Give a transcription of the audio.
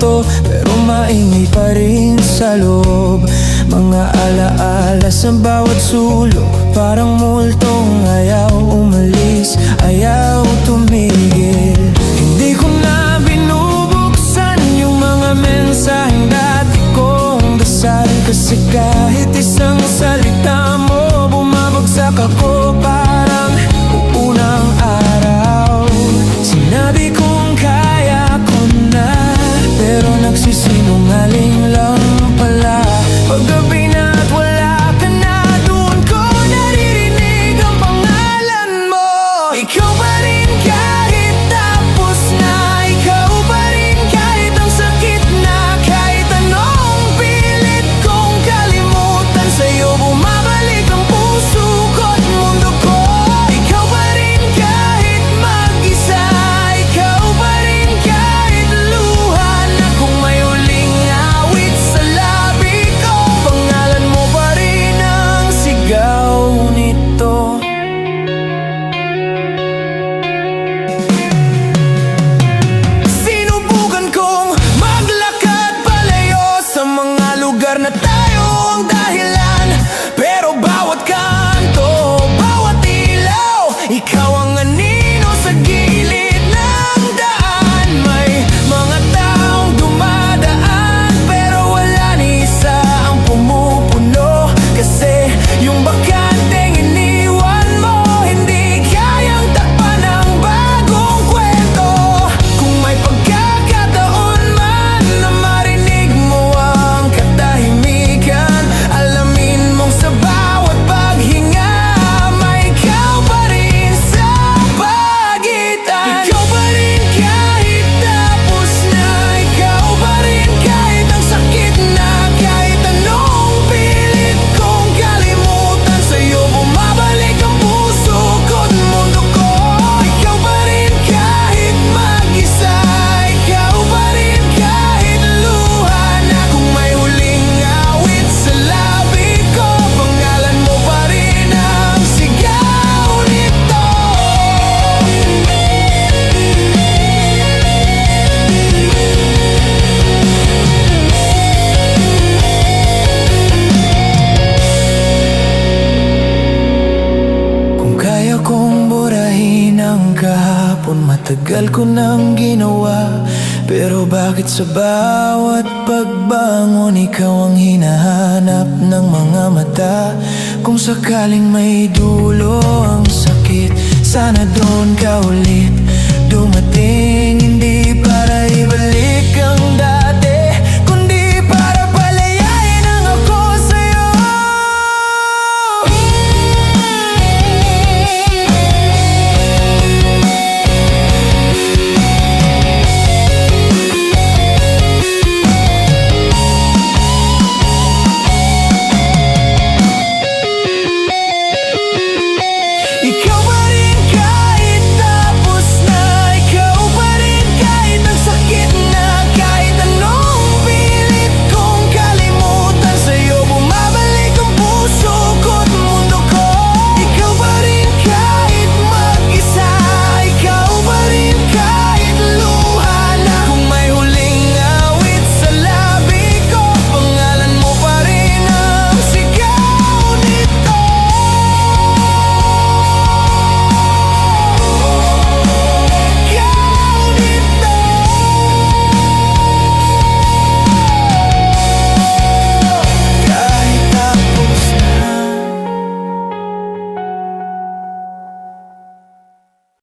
kwarto, pero maingay pa rin sa loob. Mga alaala sa bawat sulok, parang multong ayaw umalis, ayaw tumigil. Hindi ko na binubuksan yung mga mensaheng dati kong dasal, kasi kahit isang salita mo, bumabagsak ako parang unang araw. Sinabi kong kaya ko na, pero nagsisinungaling lang pala. Paggabi na at wala ka na, doon ko naririnig ang pangalan mo. Ikaw pa rin kahit tapos na, ikaw pa rin kahit ang sakit na, kahit anong pilit kong kalimutan, sa'yo bumabalik ang puso ko't mundo ko. Ikaw pa rin kahit mag-isa, ikaw pa rin kahit luha na, kung may huling awit sa labi ko, pangalan mo pa rin ang sigaw nito. Sinubukan kong maglakad palayo sa mga lugar na tayo ang dahilan, pero bawat kanto, bawat ilaw, ikaw ang anino sa gilid ng daan. May mga taong dumadaan, pero wala ni isa ang pumupuno, kasi yung bakanteng iniwan mo, hindi kayang takpan ng bagong kwento. Kung may pagkakataon man na marinig mo ang katahimikan, alamin mong sa bawat paghinga, may ikaw pa rin sa pagitan. Ikaw pa rin kahit tapos na, ikaw pa rin kahit ang sakit na, kahit anong pilit kong kalimutan, sa'yo bumabalik ang puso ko't mundo ko. Ikaw pa rin kahit mag-isa, ikaw pa rin kahit luha na, kung may huling awit sa labi ko, pangalan mo pa rin ang sigaw nito. Kung kaya kong burahin ang kahapon, matagal ko nang ginawa, pero bakit sa bawat pagbangon, ikaw ang hinahanap ng mga mata? Kung sakaling may dulo ang sakit, sana doon ka ulit dumating.